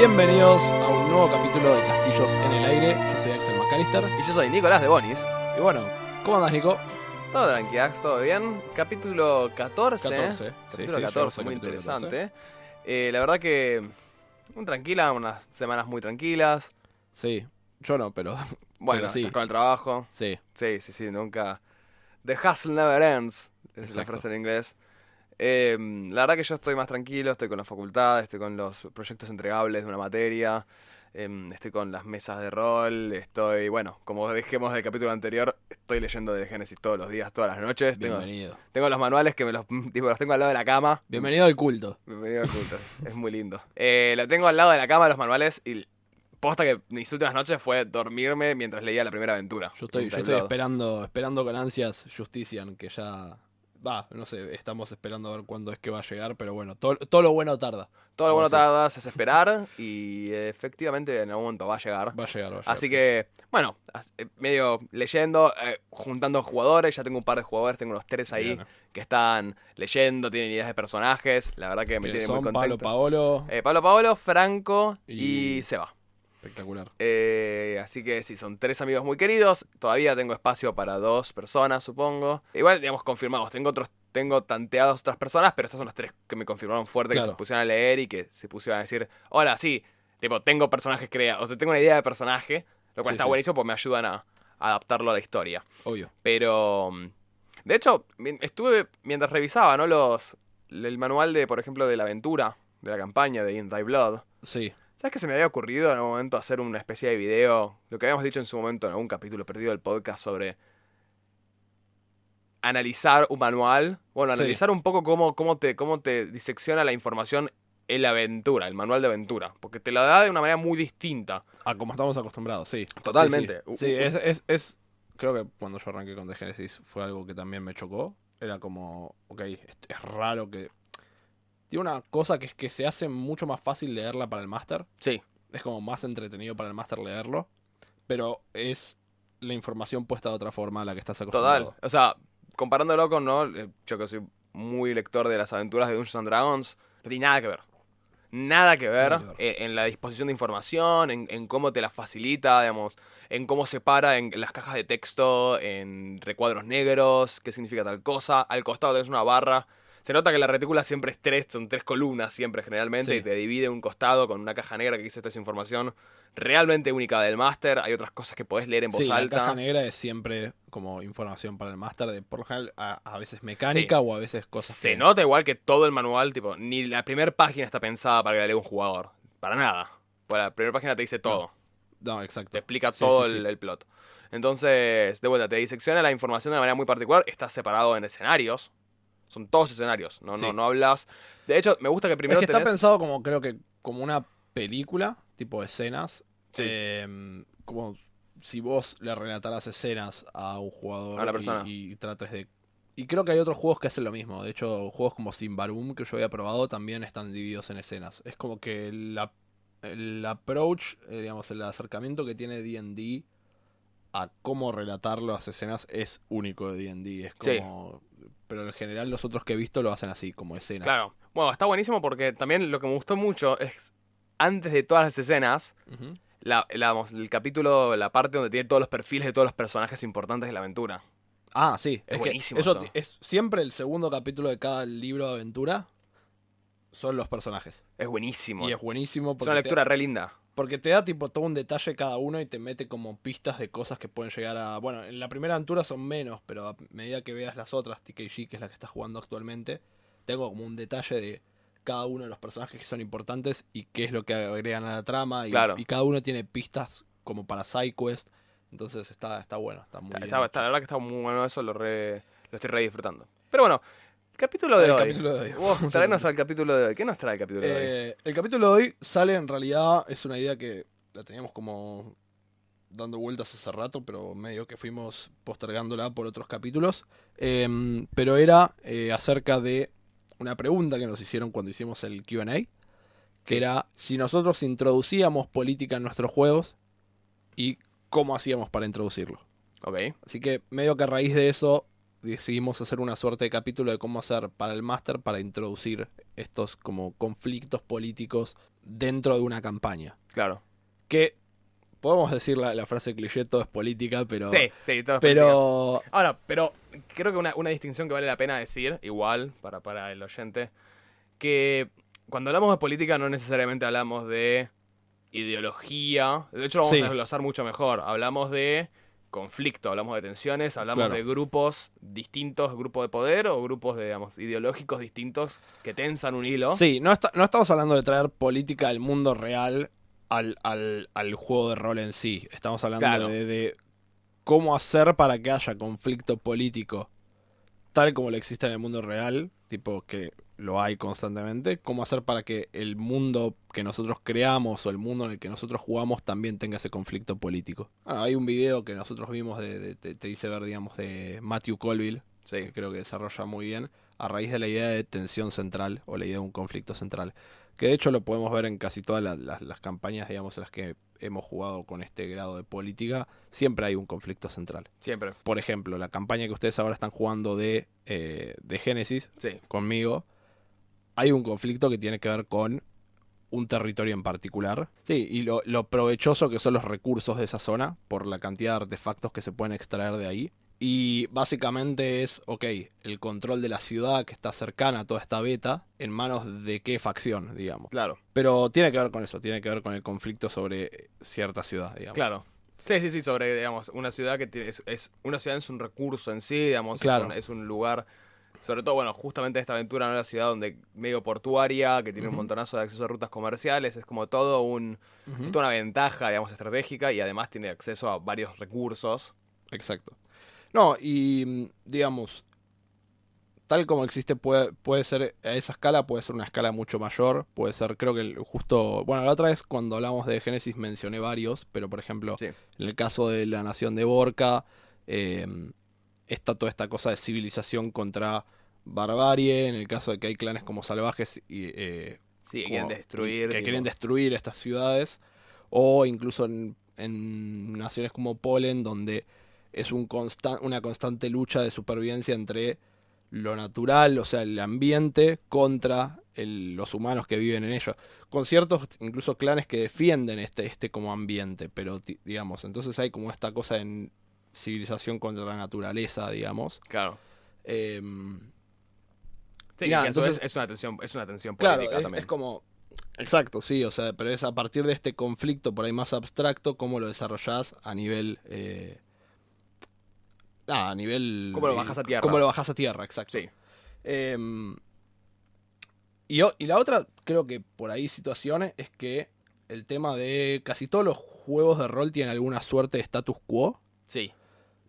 Bienvenidos a un nuevo capítulo de Castillos en el Aire. Yo soy Axel McAllister. Y yo soy Nicolás de Bonis. Y bueno, ¿cómo andas, Nico? Todo tranqui, Ax, todo bien. Capítulo 14. 14. Capítulo Sí, 14, muy capítulo interesante. La verdad que muy tranquila, unas semanas muy tranquilas. Sí, yo no, pero Bueno, pero sí. estás con el trabajo. Sí. Sí, nunca. The hustle never ends, es la Exacto. frase en inglés. La verdad que yo estoy más tranquilo, estoy con la facultad, estoy con los proyectos entregables de una materia, estoy con las mesas de rol, estoy, bueno, como dijimos del capítulo anterior, estoy leyendo de Génesis todos los días, todas las noches. Bienvenido. Tengo los manuales que los tengo al lado de la cama. Bienvenido al culto. Bienvenido al culto, es muy lindo. Lo tengo al lado de la cama, los manuales, y posta que mis últimas noches fue dormirme mientras leía la primera aventura. Yo estoy esperando con ansias Justician, que ya... no sé, estamos esperando a ver cuándo es que va a llegar, pero bueno, todo lo bueno tarda. Todo lo bueno Vamos a tarda es esperar y efectivamente en algún momento va a llegar. Va a llegar. Así sí. que, bueno, medio leyendo, juntando jugadores, ya tengo un par de jugadores, tengo unos 3 ahí Bien. que están leyendo, tienen ideas de personajes, la verdad que me ¿Quiénes tiene muy son? contento. Pablo, Pablo Paolo, Franco Y- y Seba. espectacular. Así que sí, son 3 amigos muy queridos, todavía tengo espacio para 2 personas, supongo. Igual, digamos, confirmados, tengo tanteadas otras personas, pero estas son las 3 que me confirmaron fuerte, Claro. que se pusieron a leer y que se pusieron a decir, hola, sí, tipo, tengo personajes creados, o sea, tengo una idea de personaje, lo cual Sí, está sí. buenísimo porque me ayudan a adaptarlo a la historia. Obvio. Pero, de hecho, estuve, mientras revisaba, ¿no? El manual de, por ejemplo, de la aventura, de la campaña de In Thy Blood. Sí. ¿Sabes que se me había ocurrido en algún momento hacer una especie de video? Lo que habíamos dicho en su momento en algún capítulo perdido del podcast sobre analizar un manual. Bueno, Sí. analizar un poco cómo te disecciona la información en la aventura, el manual de aventura. Porque te la da de una manera muy distinta. A como estamos acostumbrados, sí. Totalmente. Sí. Es creo que cuando yo arranqué con The Genesis fue algo que también me chocó. Era como, ok, es raro que... Tiene una cosa que es que se hace mucho más fácil leerla para el máster. Sí, Es como más entretenido para el máster leerlo. Pero es la información puesta de otra forma a la que estás acostumbrado. total. O sea, comparándolo con, ¿no? Yo que soy muy lector de las aventuras de Dungeons and Dragons, no tiene nada que ver. Nada que ver, Nada que ver. En la disposición de información, en cómo te la facilita, digamos, en cómo separa en las cajas de texto, en recuadros negros, qué significa tal cosa. Al costado tenés una barra. Se nota que la retícula siempre es son 3 columnas siempre generalmente, Sí. y te divide un costado con una caja negra que dice esta es información realmente única del máster. Hay otras cosas que podés leer en voz Sí, la alta. caja negra es siempre como información para el máster. De, por lo general, a veces mecánica Sí. o a veces cosas Se que... nota igual que todo el manual, tipo, ni la primera página está pensada para que la lea un jugador. Para nada. Pues la primera página te dice todo. No, exacto. Te explica Sí, todo sí, sí. el plot. Entonces, de vuelta, te disecciona la información de una manera muy particular. Está separado en escenarios. Son todos escenarios. No, Sí. no hablas. De hecho, me gusta que primero Es que está tenés... pensado como, creo que, como una película, tipo escenas. Sí. Como si vos le relataras escenas a un jugador A una persona. y trates de... Y creo que hay otros juegos que hacen lo mismo. De hecho, juegos como Simbarum, que yo había probado, también están divididos en escenas. Es como que el approach, digamos, el acercamiento que tiene D&D a cómo relatar las escenas es único de D&D. Es como... Pero en general los otros que he visto lo hacen así, como escenas. Claro. Bueno, está buenísimo porque también lo que me gustó mucho es, antes de todas las escenas, Ujú. el capítulo, la parte donde tiene todos los perfiles de todos los personajes importantes de la aventura. Ah, sí. Es que buenísimo eso. eso. Es siempre el segundo capítulo de cada libro de aventura son los personajes. Es buenísimo. Y es buenísimo Es una porque lectura re linda. porque te da tipo todo un detalle cada uno y te mete como pistas de cosas que pueden llegar a... Bueno, en la primera aventura son menos, pero a medida que veas las otras, TKG, que es la que estás jugando actualmente, tengo como un detalle de cada uno de los personajes que son importantes y qué es lo que agregan a la trama. Claro. Y cada uno tiene pistas como para side quest. Entonces está bueno, está muy bien hecho. La verdad que está muy bueno eso, lo estoy re disfrutando. Pero bueno, capítulo de El hoy. capítulo de hoy. Vos, traenos al capítulo de hoy. ¿Qué nos trae el capítulo de hoy? El capítulo de hoy sale en realidad, es una idea que la teníamos como dando vueltas hace rato, pero medio que fuimos postergándola por otros capítulos. Pero era acerca de una pregunta que nos hicieron cuando hicimos el Q&A, que Sí. era si nosotros introducíamos política en nuestros juegos y cómo hacíamos para introducirlo. Ok. Así que medio que a raíz de eso decidimos hacer una suerte de capítulo de cómo hacer para el máster para introducir estos como conflictos políticos dentro de una campaña. Claro. Que podemos decir la frase cliché, todo es política, pero... Sí, todo es política. Pero... Ahora, pero creo que una distinción que vale la pena decir, igual, para el oyente, que cuando hablamos de política no necesariamente hablamos de ideología. De hecho, lo vamos a desglosar mucho mejor. Hablamos de conflicto, hablamos de tensiones, hablamos de grupos distintos, grupos de poder o grupos de, digamos, ideológicos distintos que tensan un hilo. Sí, no estamos hablando de traer política del mundo real al juego de rol en sí. Estamos hablando de cómo hacer para que haya conflicto político tal como lo existe en el mundo real, tipo que lo hay constantemente. Cómo hacer para que el mundo que nosotros creamos o el mundo en el que nosotros jugamos también tenga ese conflicto político. Hay un video que nosotros vimos te hice ver, digamos, de Matthew Colville, que creo que desarrolla muy bien, a raíz de la idea de tensión central o la idea de un conflicto central. Que de hecho lo podemos ver en casi todas las campañas, digamos, en las que hemos jugado con este grado de política. Siempre hay un conflicto central. Siempre. Por ejemplo, la campaña que ustedes ahora están jugando de Génesis, conmigo, hay un conflicto que tiene que ver con un territorio en particular. Sí, y lo provechoso que son los recursos de esa zona por la cantidad de artefactos que se pueden extraer de ahí. Y básicamente es, el control de la ciudad que está cercana a toda esta beta, en manos de qué facción, digamos. Claro. Pero tiene que ver con eso, tiene que ver con el conflicto sobre cierta ciudad, digamos. Claro. Sí, sobre, digamos, una ciudad que una ciudad es un recurso en sí, digamos, es un lugar, sobre todo, bueno, justamente esta aventura en una ciudad donde medio portuaria, que tiene un montonazo de acceso a rutas comerciales, es como toda una ventaja, digamos, estratégica y además tiene acceso a varios recursos. Exacto. No, y digamos, tal como existe puede ser, a esa escala puede ser una escala mucho mayor, puede ser, creo que justo, bueno, la otra vez cuando hablamos de Génesis mencioné varios, pero por ejemplo, en el caso de la nación de Borca, está toda esta cosa de civilización contra barbarie, en el caso de que hay clanes como salvajes que quieren destruir estas ciudades, o incluso en naciones como Polen, donde es una constante lucha de supervivencia entre lo natural, o sea, el ambiente, contra los humanos que viven en ello. Con ciertos, incluso clanes que defienden este como ambiente, pero digamos, entonces hay como esta cosa en civilización contra la naturaleza, digamos. Claro. Entonces es una tensión política también. Es como... Exacto, sí, o sea, pero es a partir de este conflicto por ahí más abstracto, cómo lo desarrollás a nivel... ¿Cómo lo bajás a tierra? ¿Cómo lo bajás a tierra? Exacto. Sí. Y la otra, creo que por ahí situaciones, es que el tema de casi todos los juegos de rol tienen alguna suerte de status quo. Sí.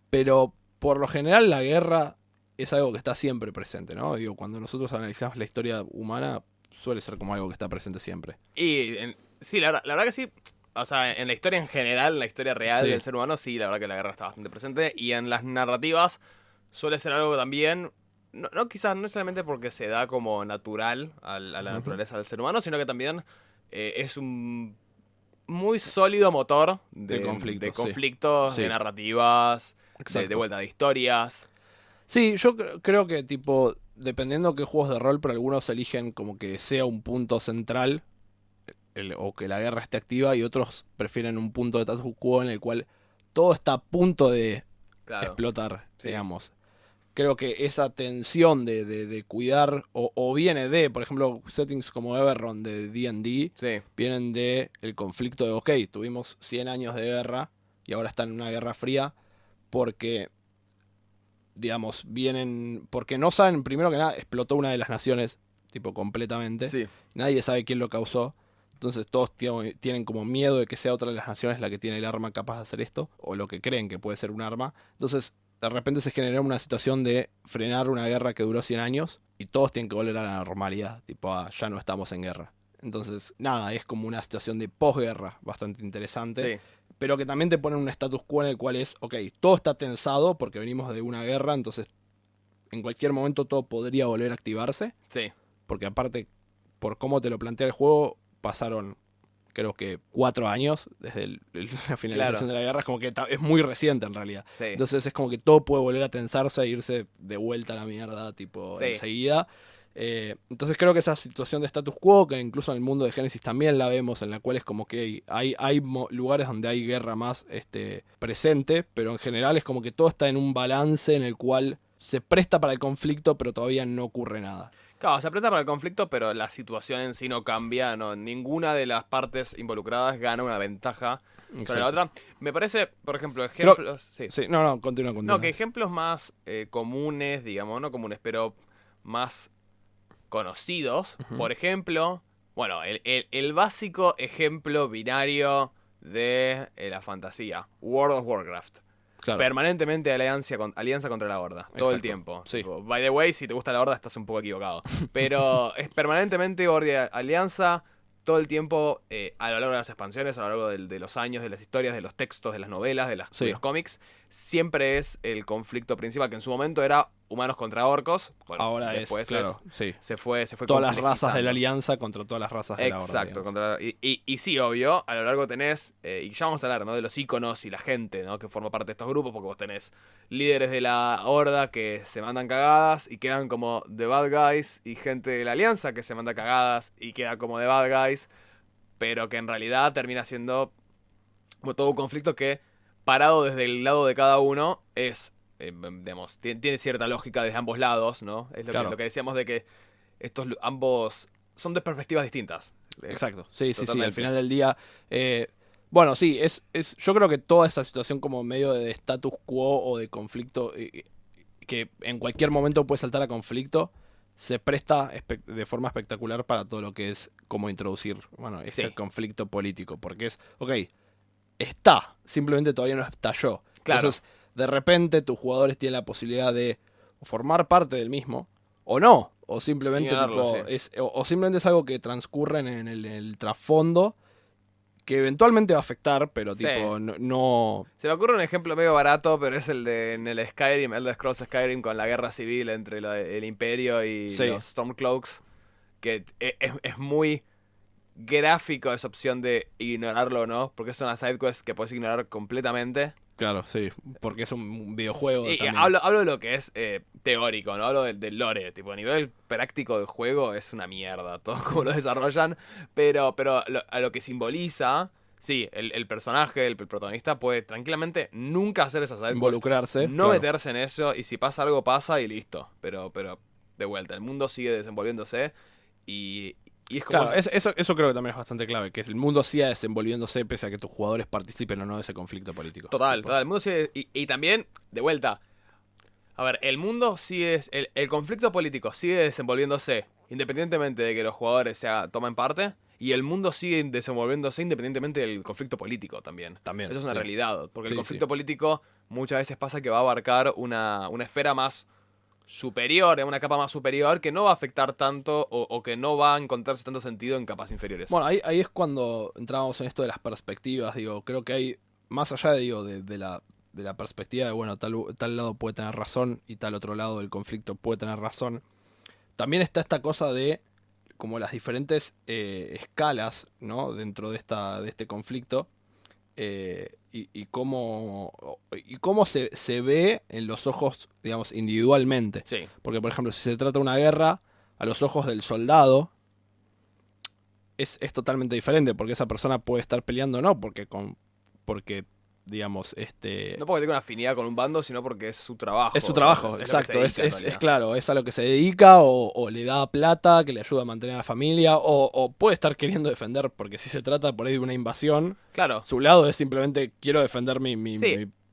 Pero por lo general la guerra es algo que está siempre presente, ¿no? Digo, cuando nosotros analizamos la historia humana, suele ser como algo que está presente siempre. Y sí, la verdad que sí. O sea, en la historia en general, en la historia real del ser humano, sí, la verdad que la guerra está bastante presente. Y en las narrativas suele ser algo que también, quizás no necesariamente porque se da como natural a la naturaleza del ser humano, sino que también es un muy sólido motor de conflictos, de narrativas, de vuelta de historias. Sí, yo creo que tipo, dependiendo de qué juegos de rol, pero algunos eligen como que sea un punto central o que la guerra esté activa, y otros prefieren un punto de status quo en el cual todo está a punto de explotar, digamos. Creo que esa tensión de cuidar, o viene de, por ejemplo, settings como Everron de D&D, vienen de el conflicto de, tuvimos 100 años de guerra y ahora están en una guerra fría, porque, digamos, porque no saben, primero que nada, explotó una de las naciones, tipo, completamente. Sí. Nadie sabe quién lo causó. Entonces todos tienen como miedo de que sea otra de las naciones la que tiene el arma capaz de hacer esto, o lo que creen que puede ser un arma. Entonces de repente se genera una situación de frenar una guerra que duró 100 años y todos tienen que volver a la normalidad, tipo, ya no estamos en guerra. Entonces, nada, es como una situación de posguerra bastante interesante, pero que también te pone un status quo en el cual es, todo está tensado porque venimos de una guerra, entonces en cualquier momento todo podría volver a activarse. Sí. Porque aparte, por cómo te lo plantea el juego, pasaron creo que 4 años desde la finalización de la guerra, es como que es muy reciente en realidad. Sí. Entonces es como que todo puede volver a tensarse e irse de vuelta a la mierda, tipo, Sí. enseguida. Entonces creo que esa situación de status quo, que incluso en el mundo de Génesis también la vemos, en la cual es como que hay lugares donde hay guerra más presente, pero en general es como que todo está en un balance en el cual se presta para el conflicto, pero todavía no ocurre nada. Claro, se aprieta para el conflicto, pero la situación en sí no cambia, no, ninguna de las partes involucradas gana una ventaja sobre la otra. Me parece, por ejemplo, ejemplos... Sí, no, continúa. No, que ejemplos más comunes, digamos, no comunes, pero más conocidos. Por ejemplo, bueno, el básico ejemplo binario de la fantasía, World of Warcraft. Claro. Permanentemente alianza contra la Horda, todo el tiempo. Sí. Tipo, by the way, si te gusta la Horda estás un poco equivocado. Pero es permanentemente alianza todo el tiempo a lo largo de las expansiones, a lo largo de los años, de las historias, de los textos, de las novelas, de los cómics. Siempre es el conflicto principal, que en su momento era humanos contra orcos. Bueno, ahora después claro, sí. se fue todas las razas complejizando. de la alianza contra todas las razas de la Horda. Exacto. Y sí, obvio, a lo largo tenés, y ya vamos a hablar, ¿no?, de los íconos y la gente, ¿no?, que forma parte de estos grupos, porque vos tenés líderes de la Horda que se mandan cagadas y quedan como The Bad Guys, y gente de la Alianza que se manda cagadas y queda como The Bad Guys, pero que en realidad termina siendo como todo un conflicto que, parado desde el lado de cada uno, es, digamos, tiene cierta lógica desde ambos lados, ¿no? Es lo que decíamos de que ambos son de perspectivas distintas. Exacto, sí, Totalmente. al final del día... bueno, sí, yo creo que toda esa situación como medio de status quo o de conflicto, que en cualquier momento puede saltar a conflicto, se presta de forma espectacular para todo lo que es como introducir, bueno, conflicto político, porque es, está, simplemente todavía no estalló. Claro. Entonces, de repente tus jugadores tienen la posibilidad de formar parte del mismo, o no, o simplemente, o simplemente es algo que transcurre en el trasfondo, que eventualmente va a afectar, pero tipo, no... Se me ocurre un ejemplo medio barato, pero es el de en el Skyrim, Elder Scrolls Skyrim, con la guerra civil entre el Imperio y los Stormcloaks, que es muy gráfico esa opción de ignorarlo o no, porque es una sidequest que puedes ignorar completamente. Claro, sí, porque es un videojuego. Y también. hablo de lo que es teórico, ¿no? Hablo del lore, tipo, a nivel práctico del juego es una mierda todo como lo desarrollan, pero a lo que simboliza, sí, el personaje, el protagonista puede tranquilamente nunca hacer esas sidequests, involucrarse, no meterse en eso, y si pasa algo pasa y listo, pero de vuelta, el mundo sigue desenvolviéndose y es como... Claro, eso creo que también es bastante clave, que el mundo siga desenvolviéndose pese a que tus jugadores participen o no de ese conflicto político. Total, el mundo sigue... Y también, de vuelta, a ver, el mundo sigue... El conflicto político sigue desenvolviéndose independientemente de que los jugadores tomen parte, y el mundo sigue desenvolviéndose independientemente del conflicto político también. Eso es una realidad, porque el conflicto político muchas veces pasa que va a abarcar una esfera más superior, una capa más superior, que no va a afectar tanto o que no va a encontrarse tanto sentido en capas inferiores. Bueno, ahí es cuando entramos en esto de las perspectivas, creo que hay, más allá de la perspectiva de, bueno, tal lado puede tener razón y tal otro lado del conflicto puede tener razón, también está esta cosa de como las diferentes escalas, ¿no?, dentro de este conflicto, y cómo se ve en los ojos, digamos, individualmente. Sí. Porque, por ejemplo, si se trata de una guerra, a los ojos del soldado es totalmente diferente, porque esa persona puede estar peleando no porque digamos, no porque tenga una afinidad con un bando, sino porque es su trabajo. Es su trabajo, es exacto. Es Claro, es a lo que se dedica, o le da plata que le ayuda a mantener a la familia, o puede estar queriendo defender, porque si se trata por ahí de una invasión, claro, su lado es simplemente quiero defender mi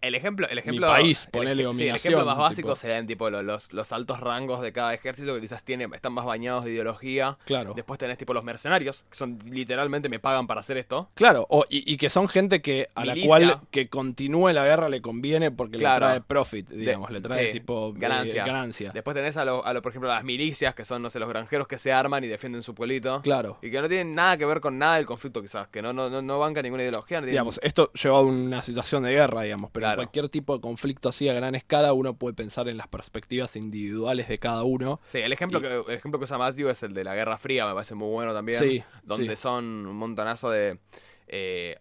el ejemplo país, ponele o mi el nación, ejemplo más básico tipo. serían tipo los altos rangos de cada ejército, que quizás están más bañados de ideología. Claro. Después tenés tipo los mercenarios, que son literalmente me pagan para hacer esto. Claro, y que son gente que a Milicia. la cual que continúe la guerra le conviene porque le trae profit, digamos, le trae tipo ganancia. Después tenés por ejemplo, las milicias, que son, no sé, los granjeros que se arman y defienden su pueblito. Claro. Y que no tienen nada que ver con nada del conflicto, quizás, que no banca ninguna ideología. Digamos, esto llevado a una situación de guerra, digamos, pero Claro. cualquier tipo de conflicto así a gran escala, uno puede pensar en las perspectivas individuales de cada uno. Sí, el ejemplo, Y- el ejemplo que usa Matthew es el de la Guerra Fría, me parece muy bueno también. Sí, Donde sí. son un montonazo de...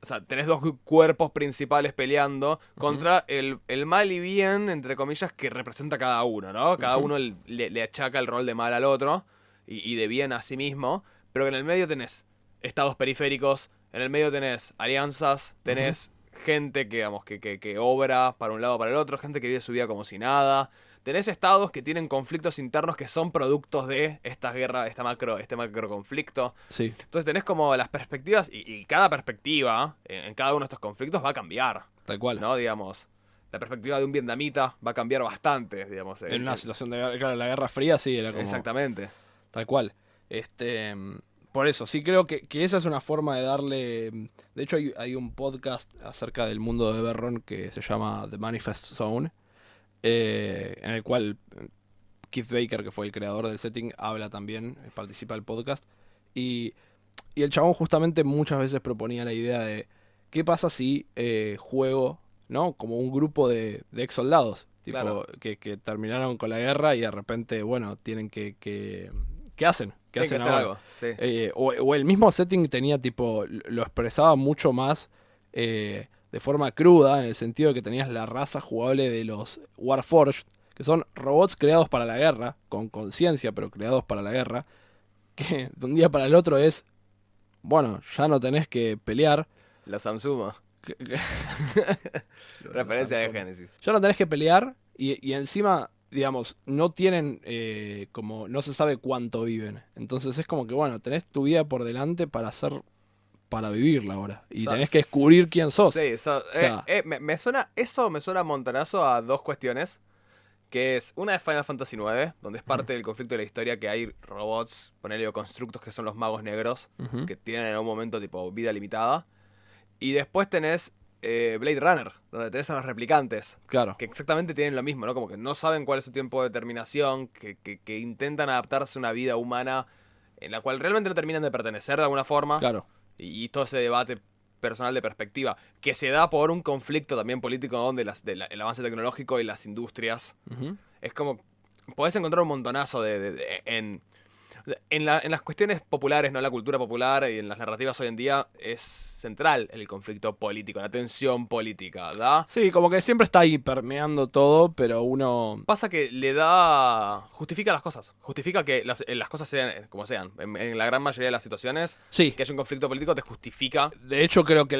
o sea, tenés dos cuerpos principales peleando Ujú, contra el mal y bien, entre comillas, que representa cada uno, ¿no? Cada ujú, uno le achaca el rol de mal al otro y de bien a sí mismo. Pero que en el medio tenés estados periféricos, en el medio tenés alianzas, ujú. tenés gente que, digamos, que obra para un lado o para el otro, gente que vive su vida como si nada. Tenés estados que tienen conflictos internos que son productos de esta guerra, este macro conflicto. Sí, Entonces tenés como las perspectivas y cada perspectiva en cada uno de estos conflictos va a cambiar, tal cual. ¿no? Digamos, la perspectiva de un vietnamita va a cambiar bastante, digamos. En una situación de guerra, claro, la Guerra Fría sí, era como Exactamente. tal cual. Este, por eso, sí creo que esa es una forma de darle... De hecho, hay un podcast acerca del mundo de Berron que se llama The Manifest Zone, en el cual Keith Baker, que fue el creador del setting, habla también, participa del podcast. Y, y el chabón justamente muchas veces proponía la idea de qué pasa si juego, ¿no? Como un grupo de ex soldados, Claro. tipo, que terminaron con la guerra y de repente, bueno, tienen ¿qué hacen? ¿Qué Tienen que hacen hacer ahora? algo, sí. O el mismo setting tenía tipo, lo expresaba mucho más de forma cruda, en el sentido de que tenías la raza jugable de los Warforged, que son robots creados para la guerra, con conciencia, pero creados para la guerra, que de un día para el otro es, bueno, ya no tenés que pelear. La Samsuma. que- que- Referencia de Génesis. Ya no tenés que pelear y encima, digamos, no tienen como, no se sabe cuánto viven. Entonces es como que, bueno, tenés tu vida por delante para vivirla ahora. Y tenés que descubrir quién sos. Sí, O sea, me suena, eso me suena montonazo a dos cuestiones. Que es una de Final Fantasy IX, donde es ujú, parte del conflicto de la historia que hay robots, ponele o constructos que son los magos negros, ujú, que tienen en un momento tipo vida limitada. Y después tenés Blade Runner, donde tenés a los replicantes, claro, que exactamente tienen lo mismo, ¿no? Como que no saben cuál es su tiempo de terminación, que intentan adaptarse a una vida humana en la cual realmente no terminan de pertenecer de alguna forma. claro. Y todo ese debate personal de perspectiva, que se da por un conflicto también político donde el avance tecnológico y las industrias. Ujú. Es como, podés encontrar un montonazo en las cuestiones populares, ¿no? La cultura popular y en las narrativas hoy en día es central el conflicto político, la tensión política, ¿da? Sí, como que siempre está ahí permeando todo, pero uno... Pasa que justifica las cosas, justifica que las cosas sean como sean. En la gran mayoría de las situaciones, Sí, que haya un conflicto político te justifica. de hecho creo que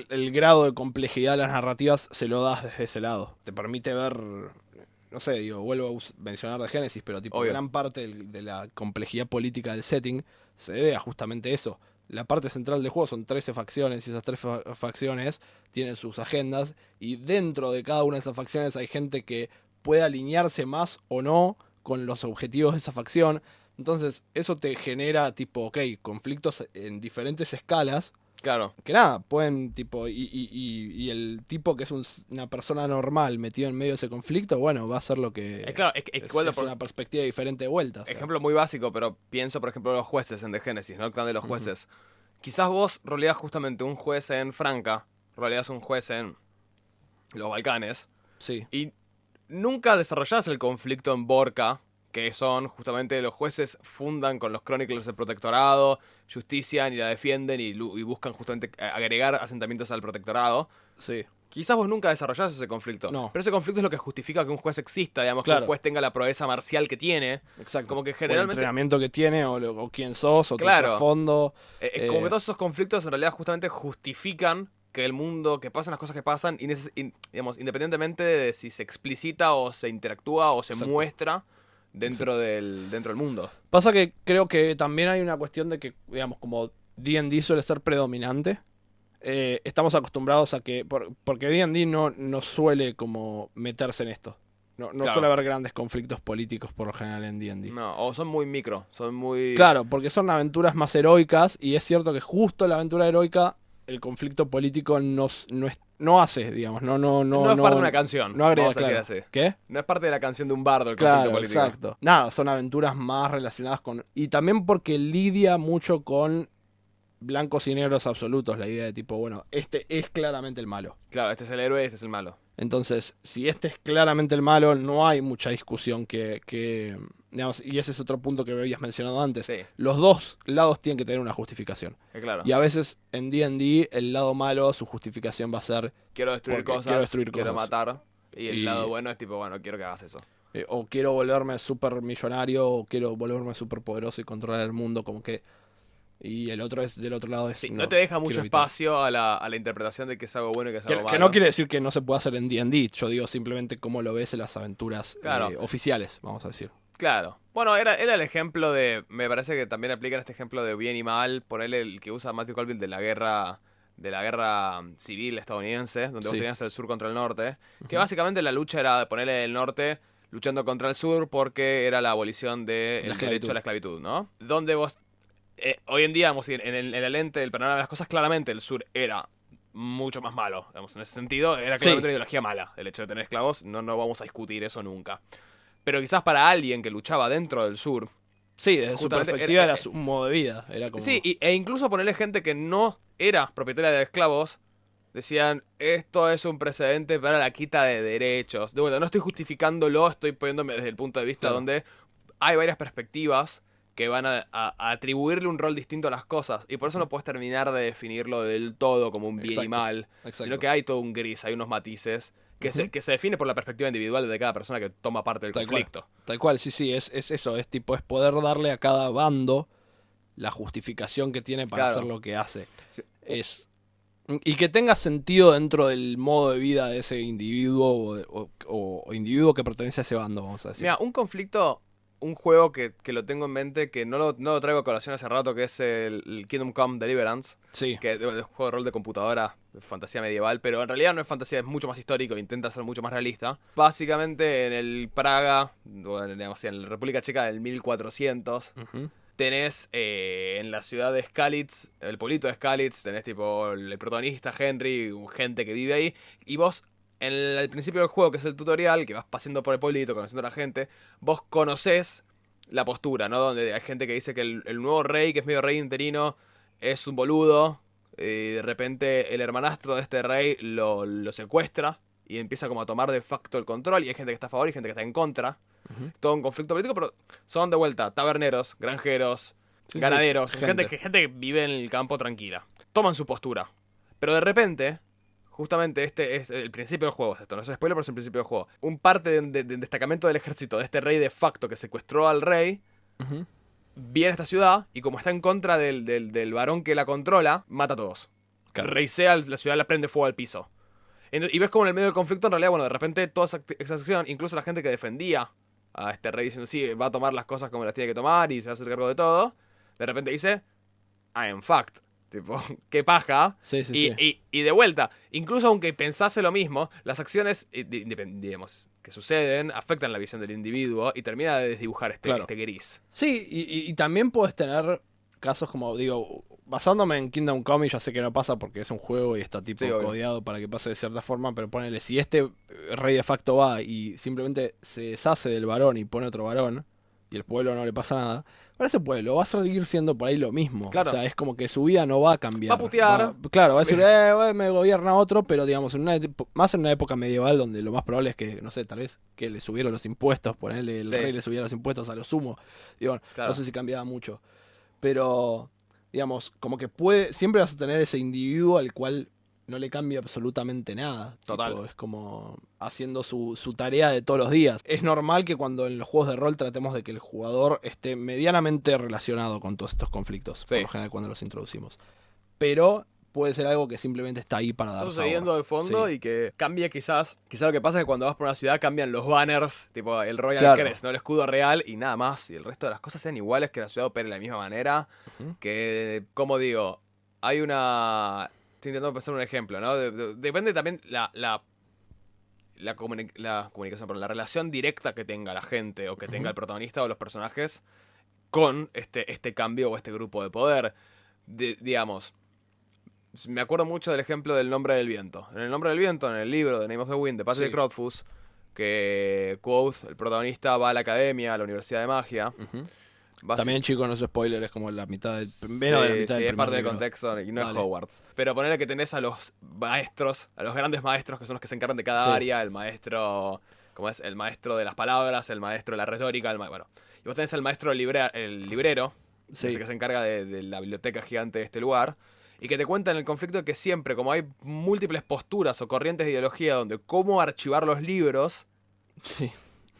el grado de complejidad de las narrativas se lo das desde ese lado. Te permite ver, no sé, digo, vuelvo a mencionar de Génesis, pero tipo Obvio. gran parte de la complejidad política del setting se debe a justamente eso. La parte central del juego son 13 facciones y esas 13 facciones tienen sus agendas y dentro de cada una de esas facciones hay gente que puede alinearse más o no con los objetivos de esa facción. Entonces eso te genera tipo, ok, conflictos en diferentes escalas Claro. que nada, pueden tipo, y el tipo que es una persona normal metido en medio de ese conflicto, bueno, va a ser lo que Es claro, es igual es una perspectiva diferente de vuelta. O sea. ejemplo muy básico, pero pienso, por ejemplo, los jueces en The Genesis, ¿no? El clan de los Ujú. jueces. Quizás vos roleás justamente un juez en Franca, roleás un juez en los Balcanes, Sí, y nunca desarrollás el conflicto en Borca, que son justamente los jueces fundan con los Chronicles del Protectorado, justician y la defienden y buscan justamente agregar asentamientos al Protectorado. sí, Quizás vos nunca desarrollás ese conflicto, no, pero ese conflicto es lo que justifica que un juez exista, digamos, que un claro, juez tenga la proeza marcial que tiene. exacto. Como que O el generalmente, entrenamiento que tiene, o quién sos, o tu claro, trasfondo. es como que eh, todos esos conflictos en realidad justamente justifican que el mundo, que pasan las cosas que pasan, digamos, independientemente de si se explicita o se interactúa o se Exacto. muestra dentro del mundo. Pasa que creo que también hay una cuestión de que, digamos, como D&D suele ser predominante, estamos acostumbrados a que, porque D&D no suele como meterse en esto. No Claro. suele haber grandes conflictos políticos por lo general en D&D. No, o son muy micro, son muy... Claro, porque son aventuras más heroicas y es cierto que justo en la aventura heroica el conflicto político no hace, digamos, no es parte de una canción, no agrega, vamos a decir claro. así. ¿Qué? No es parte de la canción de un bardo el conflicto Claro, político. exacto. Nada, son aventuras más relacionadas con... Y también porque lidia mucho con blancos y negros absolutos, la idea de tipo, bueno, este es claramente el malo. Claro, este es el héroe, este es el malo. Entonces, si este es claramente el malo, no hay mucha discusión digamos, y ese es otro punto que habías mencionado antes. Sí, Los dos lados tienen que tener una justificación. claro. Y a veces en D&D el lado malo, su justificación va a ser Quiero destruir porque cosas, quiero destruir quiero cosas. matar. Y el Y, lado bueno es tipo, bueno, quiero que hagas eso. o quiero volverme súper millonario, o quiero volverme súper poderoso y controlar el mundo, como que... Y el otro es, del otro lado es... Sí, no te deja mucho quiero evitar. espacio a la interpretación de que es algo bueno y que es algo Que malo. no quiere decir que no se pueda hacer en D&D, yo digo simplemente cómo lo ves en las aventuras Claro. oficiales, vamos a decir. Claro. Bueno, era el ejemplo de... Me parece que también aplican este ejemplo de bien y mal. Ponerle el que usa Matthew Colville de la guerra civil estadounidense, donde vos Sí. tenías el sur contra el norte. Que básicamente la lucha era de ponerle el norte luchando contra el sur porque era la abolición del La derecho esclavitud. a la esclavitud, ¿no? Donde vos... hoy en día, vamos, en el lente del panorama de las cosas, claramente el sur era mucho más malo. Digamos, en ese sentido, era Sí. claramente una ideología mala. El hecho de tener esclavos, no vamos a discutir eso nunca. Pero quizás para alguien que luchaba dentro del sur, Sí, desde su Justamente perspectiva era- era un modo de vida. Era como... sí, e incluso ponerle gente que no era propietaria de esclavos, decían, esto es un precedente para la quita de derechos. De vuelta, no estoy justificándolo, estoy poniéndome desde el punto de vista Claro. donde hay varias perspectivas que van a atribuirle un rol distinto a las cosas. Y por eso no puedes terminar de definirlo del todo como un bien y Exacto, mal, exacto. sino que hay todo un gris, hay unos matices que, Ujú. que se define por la perspectiva individual de cada persona que toma parte del Tal cual. conflicto. Tal cual, sí, es eso, es tipo, es poder darle a cada bando la justificación que tiene para Claro. hacer lo que hace. Sí. Y que tenga sentido dentro del modo de vida de ese individuo o individuo que pertenece a ese bando, vamos a decir. Mira, un conflicto, un juego que lo tengo en mente, que no lo traigo a colación hace rato, que es el Kingdom Come Deliverance, Sí, que es un juego de rol de computadora, de fantasía medieval, pero en realidad no es fantasía, es mucho más histórico, intenta ser mucho más realista. Básicamente en el Praga, o digamos, en la República Checa del 1400, ujú, tenés en la ciudad de Skalitz, el pueblito de Skalitz, tenés tipo el protagonista Henry, gente que vive ahí, y vos al principio del juego, que es el tutorial, que vas paseando por el pueblito, conociendo a la gente, vos conocés la postura, ¿no? Donde hay gente que dice que el nuevo rey, que es medio rey interino, es un boludo, y de repente el hermanastro de este rey lo secuestra y empieza como a tomar de facto el control, y hay gente que está a favor y gente que está en contra. ujú. Todo un conflicto político, pero son de vuelta taberneros, granjeros, Sí, ganaderos, sí, gente que vive en el campo tranquila. Toman su postura. Pero de repente, justamente este es el principio del juego, esto no es spoiler, pero es el principio del juego. Un parte del destacamento del ejército de este rey de facto que secuestró al rey, Ujú. viene a esta ciudad y como está en contra del varón que la controla, mata a todos. Claro. Reisea la ciudad, la prende fuego al piso. Y ves como en el medio del conflicto, en realidad, bueno, de repente toda esa acción, incluso la gente que defendía a este rey diciendo, sí, va a tomar las cosas como las tiene que tomar y se va a hacer cargo de todo, de repente dice, I am fucked. Tipo, qué paja. Sí, sí, sí. Y de vuelta, incluso aunque pensase lo mismo, las acciones, digamos, que suceden afectan la visión del individuo y termina de desdibujar Claro. este gris. Sí, y también puedes tener casos como, digo, basándome en Kingdom Come, y ya sé que no pasa porque es un juego y está tipo Sí, obvio. codeado para que pase de cierta forma, pero ponele, si este rey de facto va y simplemente se deshace del varón y pone otro varón, y el pueblo no le pasa nada, para ese pueblo va a seguir siendo por ahí lo mismo. Claro. O sea, es como que su vida no va a cambiar. Va a putear. Claro, va a decir, me gobierna otro, pero digamos, más en una época medieval donde lo más probable es que, no sé, tal vez que le subieron los impuestos, ponerle el Sí. rey le subiera los impuestos a lo sumo. Digo, Claro. no sé si cambiaba mucho. Pero, digamos, como que siempre vas a tener ese individuo al cual no le cambia absolutamente nada. Total. Tipo, es como haciendo su tarea de todos los días. Es normal que cuando en los juegos de rol tratemos de que el jugador esté medianamente relacionado con todos estos conflictos, Sí. por lo general cuando los introducimos. Pero puede ser algo que simplemente está ahí para dar Está sucediendo sabor. de fondo Sí. y que cambia quizás lo que pasa es que cuando vas por una ciudad cambian los banners, tipo el Royal Claro. Crest, ¿no? El escudo real y nada más. Y el resto de las cosas sean iguales, que la ciudad opere de la misma manera. Ujú. Que, como digo, hay una... Estoy intentando pensar un ejemplo, ¿no? Depende también la comunicación, perdón, la relación directa que tenga la gente o que tenga el protagonista o los personajes con este cambio o este grupo de poder. Digamos, me acuerdo mucho del ejemplo del Nombre del Viento. En el Nombre del Viento, en el libro de Name of the Wind de Patrick Sí. Rothfuss, que Quoth, el protagonista, va a la academia, a la Universidad de Magia, Ujú. También, chicos, no es spoiler, es como la mitad menos de la mitad del es primer parte del libro. contexto y no Dale. es Hogwarts. Pero ponerle que tenés a los maestros, a los grandes maestros que son los que se encargan de cada Sí. área, el maestro, como es, el maestro de las palabras, el maestro de la retórica, bueno. Y vos tenés el maestro el librero, Sí. ese que se encarga de la biblioteca gigante de este lugar. Y que te cuentan el conflicto que siempre, como hay múltiples posturas o corrientes de ideología donde cómo archivar los libros, Sí.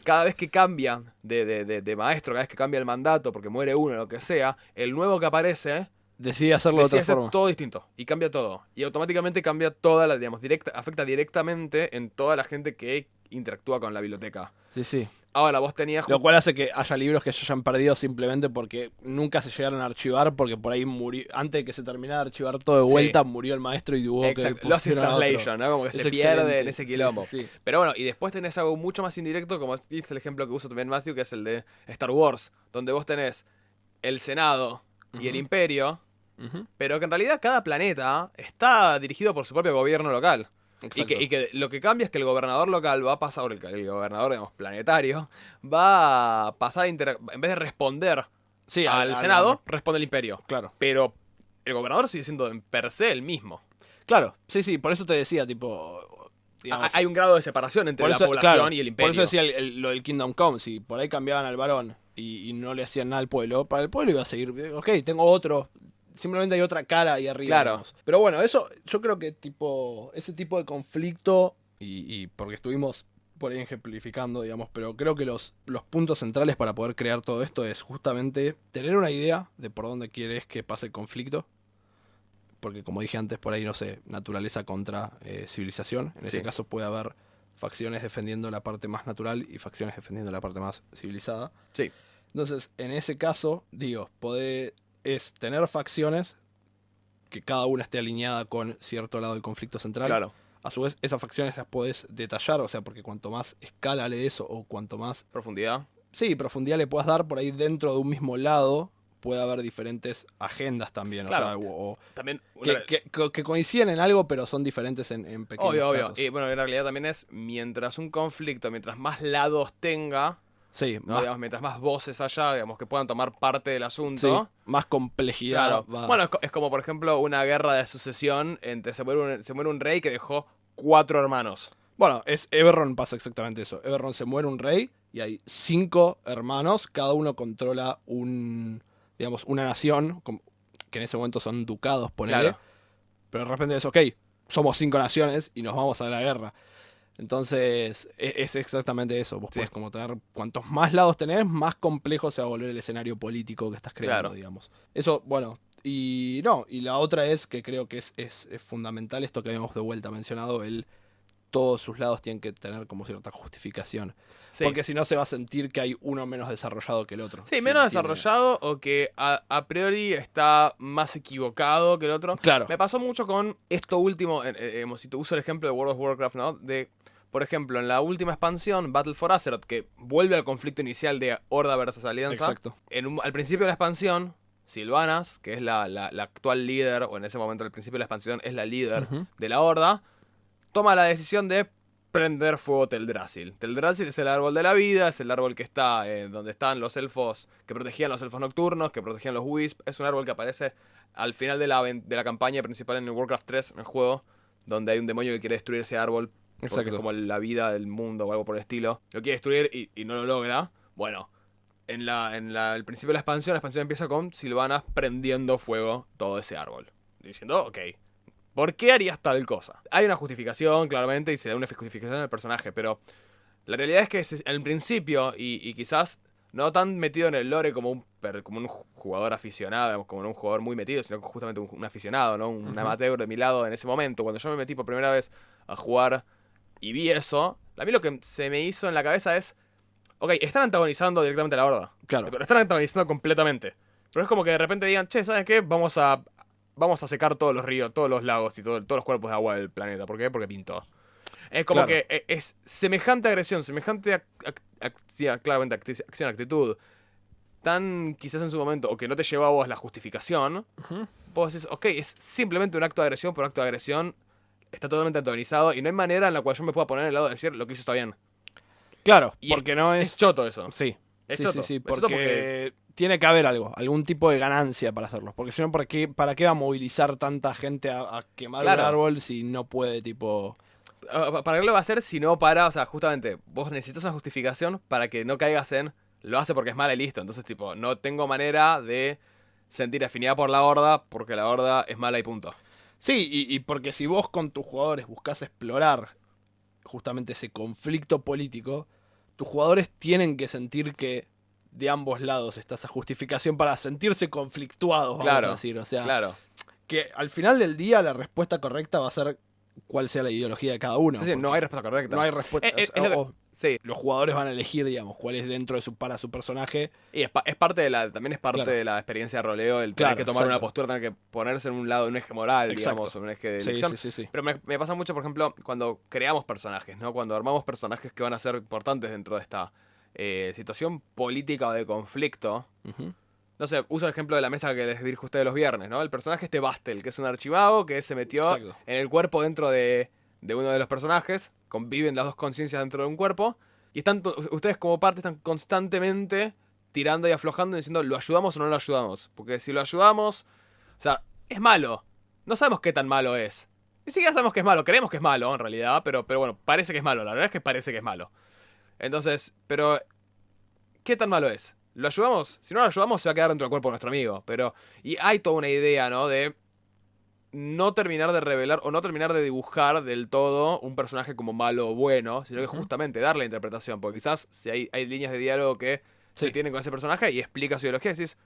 cada vez que cambian de maestro, cada vez que cambia el mandato, porque muere uno o lo que sea, el nuevo que aparece Decide hacerlo de decide otra hacer forma. todo distinto. Y cambia todo. Y automáticamente cambia toda la, digamos, afecta directamente en toda la gente que interactúa con la biblioteca. Sí, sí. Ahora, vos tenías... Lo cual hace que haya libros que se hayan perdido simplemente porque nunca se llegaron a archivar, porque por ahí murió, antes de que se terminara de archivar todo de Sí. vuelta, murió el maestro y hubo que Exacto, Lost in pusieron a otro. Translation, ¿no? Como que Es se pierde excelente. en ese Sí, quilombo. sí, sí. Pero bueno, y después tenés algo mucho más indirecto, como es el ejemplo que uso también Matthew, que es el de Star Wars, donde vos tenés el Senado y el Ujú. Imperio, Ujú. pero que en realidad cada planeta está dirigido por su propio gobierno local. Exacto. Y que lo que cambia es que el gobernador local va a pasar, el gobernador, digamos, planetario, va a pasar en vez de responder Sí, al Senado, responde el Imperio. Claro. Pero el gobernador sigue siendo en per se el mismo. Claro, sí, sí, por eso te decía, tipo. Digamos, Hay un grado de separación entre por la eso, población claro, y el Imperio. Por eso decía lo del Kingdom Come. Si por ahí cambiaban al varón y no le hacían nada al pueblo, para el pueblo iba a seguir. Ok, tengo otro. Simplemente hay otra cara ahí arriba. Claro. Digamos. Pero bueno, eso yo creo que tipo ese tipo de conflicto, y porque estuvimos por ahí ejemplificando, digamos, pero creo que los puntos centrales para poder crear todo esto es justamente tener una idea de por dónde quieres que pase el conflicto. Porque como dije antes, por ahí, no sé, naturaleza contra civilización. En ese Sí. caso puede haber facciones defendiendo la parte más natural y facciones defendiendo la parte más civilizada. Sí. Entonces, en ese caso, digo, es tener facciones que cada una esté alineada con cierto lado del conflicto central. Claro. A su vez, esas facciones las podés detallar, o sea, porque cuanto más escala le des o cuanto más, Profundidad. sí, profundidad le puedas dar por ahí dentro de un mismo lado, puede haber diferentes agendas también, Claro. o sea, o También. que coinciden en algo, pero son diferentes en pequeños Obvio. casos. Y bueno, en realidad también es mientras un conflicto, mientras más lados tenga, Sí, ¿no? más, Digamos, mientras más voces haya, digamos, que puedan tomar parte del asunto. sí, más complejidad. Claro. Bueno, es como por ejemplo una guerra de sucesión entre se muere un rey que dejó 4 hermanos. Bueno, Eberron pasa exactamente eso. Eberron se muere un rey y hay 5 hermanos, cada uno controla digamos, una nación, que en ese momento son ducados, ponele. Claro. Pero de repente es, ok, somos 5 naciones y nos vamos a la guerra. Entonces, es exactamente eso. Vos Sí. podés como tener, cuantos más lados tenés, más complejo se va a volver el escenario político que estás creando, Claro. digamos. Eso, bueno, y no, y la otra es que creo que es fundamental esto que habíamos de vuelta mencionado, todos sus lados tienen que tener como cierta justificación. Sí. Porque si no se va a sentir que hay uno menos desarrollado que el otro. Sí, Si menos tiene- desarrollado o que a priori está más equivocado que el otro. Claro. Me pasó mucho con esto último, si te uso el ejemplo de World of Warcraft, ¿no? Por ejemplo, en la última expansión, Battle for Azeroth, que vuelve al conflicto inicial de Horda versus Alianza. Exacto. Al principio de la expansión, Sylvanas, que es la actual líder, o en ese momento al principio de la expansión es la líder Ujú. de la Horda, toma la decisión de prender fuego Teldrassil. Teldrassil es el árbol de la vida, es el árbol que está donde están los elfos, que protegían los elfos nocturnos, que protegían los Wisp. Es un árbol que aparece al final de la campaña principal en el Warcraft 3, en el juego, donde hay un demonio que quiere destruir ese árbol. Porque Exacto. es como la vida del mundo o algo por el estilo. Lo quiere destruir y no lo logra. Bueno, el principio de la expansión empieza con Sylvanas prendiendo fuego todo ese árbol. Diciendo, ok, ¿por qué harías tal cosa? Hay una justificación, claramente, y se da una justificación al personaje, pero la realidad es que al principio, y quizás no tan metido en el lore como un jugador aficionado, digamos, como un jugador muy metido, sino justamente un aficionado, ¿no? Un amateur de mi lado en ese momento. Cuando yo me metí por primera vez a jugar y vi eso, a mí lo que se me hizo en la cabeza es, ok, están antagonizando directamente a la Horda. Claro. Pero están antagonizando completamente. Pero es como que de repente digan, che, ¿sabes qué? Vamos a secar todos los ríos, todos los lagos y todos los cuerpos de agua del planeta. ¿Por qué? Porque pintó. Es como Claro. que es semejante agresión, semejante claramente acción, actitud, tan quizás en su momento, o que no te lleva a vos la justificación, Ujú. vos decís, ok, es simplemente un acto de agresión, por acto de agresión está totalmente antagonizado y no hay manera en la cual yo me pueda poner en el lado de decir lo que hizo está bien. Claro, Y porque no Es es... choto eso. Sí. Es Sí, choto. sí, Es choto porque tiene que haber algún tipo de ganancia para hacerlo. Porque si no, ¿para qué va a movilizar tanta gente a quemar Claro. un árbol si no puede, tipo... ¿Para qué lo va a hacer si no para, o sea, justamente, vos necesitas una justificación para que no caigas en, lo hace porque es mala y listo. Entonces, tipo, no tengo manera de sentir afinidad por la horda porque la horda es mala y punto. Sí, y porque si vos con tus jugadores buscás explorar justamente ese conflicto político, tus jugadores tienen que sentir que de ambos lados está esa justificación para sentirse conflictuados, vamos Claro, a decir. O sea, claro. que al final del día la respuesta correcta va a ser cuál sea la ideología de cada uno. Sí, sí, no hay respuesta correcta. No hay respuesta. Sí, Los jugadores van a elegir, digamos, cuál es dentro de para su personaje. y es parte de la, también es parte Claro. de la experiencia de roleo, el tener Claro, que tomar una exacto. postura, tener que ponerse en un lado, en un eje moral, Exacto. digamos, o en un eje de Sí, elección. sí. Pero me pasa mucho, por ejemplo, cuando creamos personajes, ¿no? Cuando armamos personajes que van a ser importantes dentro de esta situación política o de conflicto. Ujú. No sé, uso el ejemplo de la mesa que les dirijo a ustedes los viernes, ¿no? El personaje Bastel, que es un archivago que se metió Exacto. en el cuerpo dentro de uno de los personajes. Conviven las dos conciencias dentro de un cuerpo. Y ustedes como parte están constantemente tirando y aflojando y diciendo, ¿lo ayudamos o no lo ayudamos? Porque si lo ayudamos, o sea, es malo. No sabemos qué tan malo es. Ni siquiera sabemos que es malo. Creemos que es malo, en realidad. Pero bueno, parece que es malo. La verdad es que parece que es malo. Entonces, pero ¿qué tan malo es? ¿Lo ayudamos? Si no lo ayudamos, se va a quedar dentro del cuerpo de nuestro amigo. Pero. Y hay toda una idea, ¿no? De no terminar de revelar o no terminar de dibujar del todo un personaje como malo o bueno, sino que justamente darle la interpretación. Porque quizás si hay líneas de diálogo que Sí. se tienen con ese personaje y explica su ideología, decís,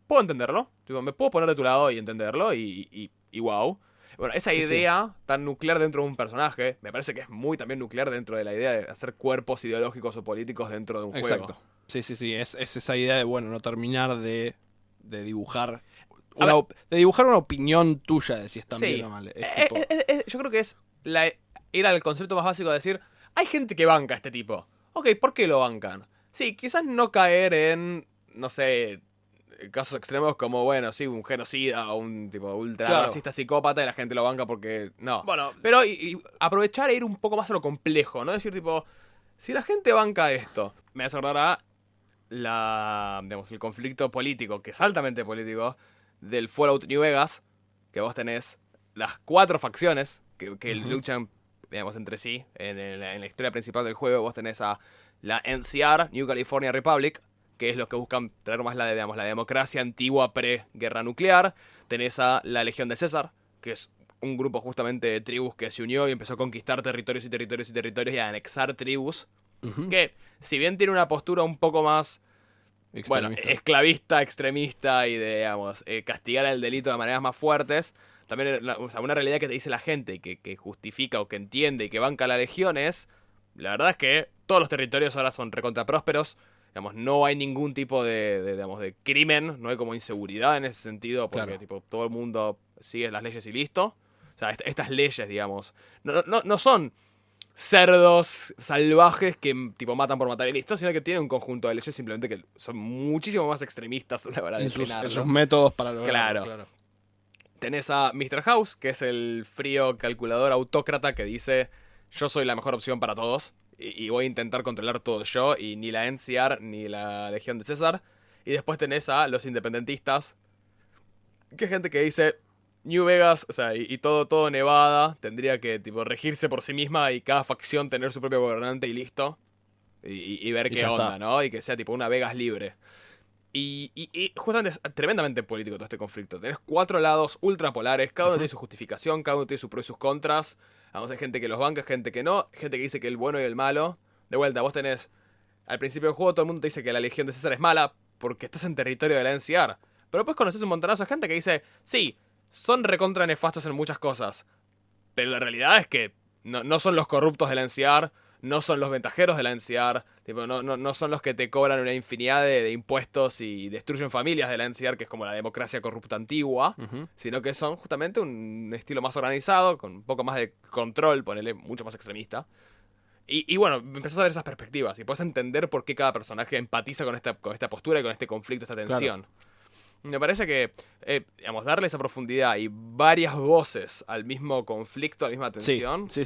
puedo entenderlo. Tipo, me puedo poner de tu lado y entenderlo y wow. Bueno, esa Sí, idea tan nuclear dentro de un personaje, me parece que es muy también nuclear dentro de la idea de hacer cuerpos ideológicos o políticos dentro de un Exacto. juego. Sí. Es esa idea de, bueno, no terminar de dibujar. A ver. De dibujar una opinión tuya de si están Sí. bien o mal. Es tipo, Yo creo que es ir al concepto más básico de decir, hay gente que banca a este tipo. Ok, ¿por qué lo bancan? Sí, quizás no caer en, no sé, casos extremos como, bueno, sí, un genocida o un tipo ultra Claro. racista psicópata y la gente lo banca porque no. Bueno, Pero y aprovechar e ir un poco más a lo complejo, ¿no? Decir tipo, si la gente banca esto, me hace acordar a digamos, el conflicto político, que es altamente político, del Fallout New Vegas, que vos tenés las 4 facciones que luchan, digamos, entre sí en la historia principal del juego. Vos tenés a la NCR, New California Republic, que es los que buscan traer más digamos, la democracia antigua pre-guerra nuclear. Tenés a la Legión de César, que es un grupo justamente de tribus que se unió y empezó a conquistar territorios y territorios y territorios y a anexar tribus. Que, si bien tiene una postura un poco más, bueno, extremista. esclavista, extremista y de, digamos, castigar el delito de maneras más fuertes, también o sea, una realidad que te dice la gente, que justifica o que entiende y que banca la legión es, la verdad es que todos los territorios ahora son recontra prósperos, digamos, no hay ningún tipo digamos, de crimen, no hay como inseguridad en ese sentido, porque Claro. tipo, todo el mundo sigue las leyes y listo. O sea, estas leyes, digamos, no son cerdos salvajes que tipo matan por matar y listo, sino que tienen un conjunto de leyes simplemente que son muchísimo más extremistas a la hora de En sus frenarlo. métodos para lograrlo. Claro. Tenés a Mr. House, que es el frío calculador autócrata que dice, yo soy la mejor opción para todos y voy a intentar controlar todo yo y ni la NCR ni la Legión de César. Y después tenés a los independentistas, que es gente que dice, New Vegas, o sea, y todo Nevada tendría que tipo regirse por sí misma y cada facción tener su propio gobernante y listo. Y ver Y qué ya onda, está. ¿no? Y que sea tipo una Vegas libre. Y justamente es tremendamente político todo este conflicto. Tenés 4 lados ultrapolares, cada uno tiene su justificación, cada uno tiene sus pros y sus contras. Vamos, hay gente que los banca, gente que no, gente que dice que el bueno y el malo. De vuelta, vos tenés, al principio del juego todo el mundo te dice que la Legión de César es mala porque estás en territorio de la NCR. Pero después conoces un montonazo de gente que dice, sí, son recontra nefastos en muchas cosas. Pero la realidad es que no son los corruptos de la NCR, no son los ventajeros de la NCR, tipo, no son los que te cobran una infinidad de impuestos y destruyen familias de la NCR, que es como la democracia corrupta antigua, sino que son justamente un estilo más organizado, con un poco más de control, ponele, mucho más extremista. Y bueno, empezás a ver esas perspectivas y puedes entender por qué cada personaje empatiza con esta postura y con este conflicto, esta tensión. Me parece que, digamos, darle esa profundidad y varias voces al mismo conflicto, a la misma tensión, Sí.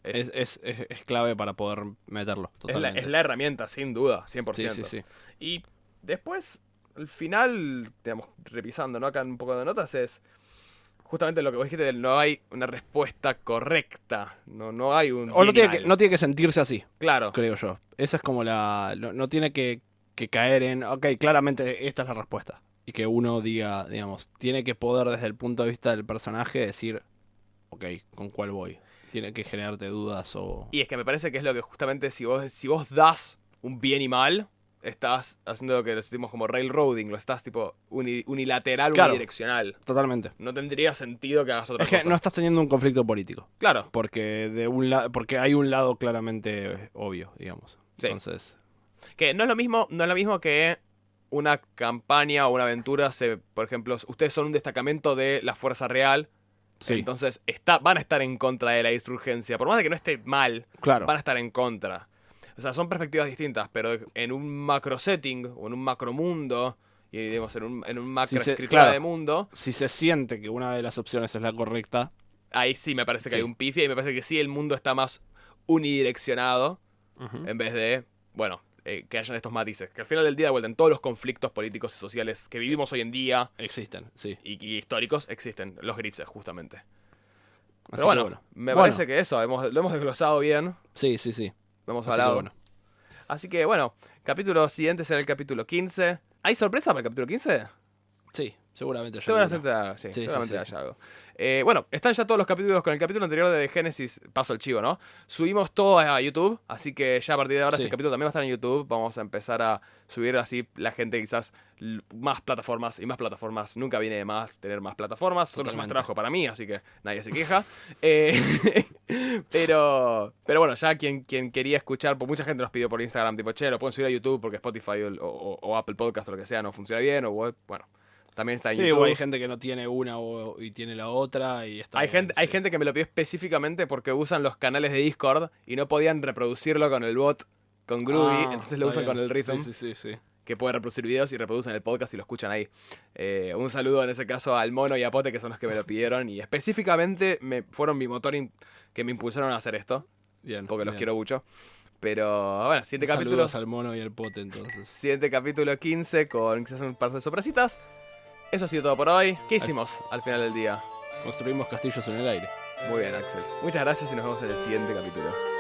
Es- Es clave para poder meterlo. es Totalmente. la herramienta, sin duda, 100%. Sí. Y después, al final, digamos, revisando, ¿no? Acá un poco de notas es justamente lo que vos dijiste del no hay una respuesta correcta. No hay un O no bien y tiene, mal. no tiene que sentirse así, Claro. creo yo. Esa es como no tiene que caer en, ok, claramente esta es la respuesta. Y que uno diga, digamos, tiene que poder desde el punto de vista del personaje decir, ok, ¿con cuál voy? Tiene que generarte dudas o... Y es que me parece que es lo que justamente si vos das un bien y mal, estás haciendo lo que lo sentimos como railroading, lo estás tipo unilateral, Claro. unidireccional. Totalmente. No tendría sentido que hagas otra Es que cosa. no estás teniendo un conflicto político. Claro, Porque porque hay un lado claramente obvio, digamos. Sí. Entonces, que no es lo mismo que una campaña o una aventura por ejemplo, ustedes son un destacamento de la Fuerza Real, sí, entonces van a estar en contra de la insurgencia. Por más de que no esté mal, claro. van a estar en contra. O sea, son perspectivas distintas, pero en un macro setting o en un macro mundo, y digamos en un macro escritura claro. de mundo, Si se siente que una de las opciones es la correcta, ahí sí me parece que Sí. hay un pifia y me parece que sí el mundo está más unidireccionado en vez de, bueno, que hayan estos matices. Que al final del día, de vuelta, en todos los conflictos políticos y sociales que vivimos hoy en día existen, sí. y históricos, existen los grises, justamente. Así Pero que bueno, me parece que eso, lo hemos desglosado bien, Sí, sí, sí. lo hemos Así que hablado. bueno. Así que bueno, capítulo siguiente será el capítulo 15. ¿Hay sorpresa para el capítulo 15? Sí, seguramente yo. Seguramente, Sí, seguramente sí. haya algo. Bueno, están ya todos los capítulos con el capítulo anterior de Génesis, paso el chivo, ¿no? Subimos todo a YouTube, así que ya a partir de ahora Sí. este capítulo también va a estar en YouTube. Vamos a empezar a subir así la gente quizás más plataformas y más plataformas. Nunca viene de más tener más plataformas, solo es más Totalmente. trabajo para mí, así que nadie se queja. Pero bueno, ya quien quería escuchar, pues mucha gente nos pidió por Instagram, tipo, che, lo pueden subir a YouTube porque Spotify o Apple Podcast o lo que sea no funciona bien, o bueno. También está en Sí, YouTube. o hay gente que no tiene una y tiene la otra y está Hay bien, hay sí. gente que me lo pidió específicamente porque usan los canales de Discord y no podían reproducirlo con el bot, con Groovy, entonces lo está usan con bien. el Rhythm, Sí. que puede reproducir videos y reproducen el podcast y lo escuchan ahí. Un saludo en ese caso al Mono y a Pote, que son los que me lo pidieron y específicamente fueron mi motor que me impulsaron a hacer esto, Bien. porque los bien. quiero mucho. Pero bueno, siguiente capítulo. Saludos al mono y al pote entonces. Siguiente capítulo 15 con quizás un par de sorpresitas. Eso ha sido todo por hoy. ¿Qué hicimos al final del día? Construimos castillos en el aire. Muy bien, Axel. Muchas gracias y nos vemos en el siguiente capítulo.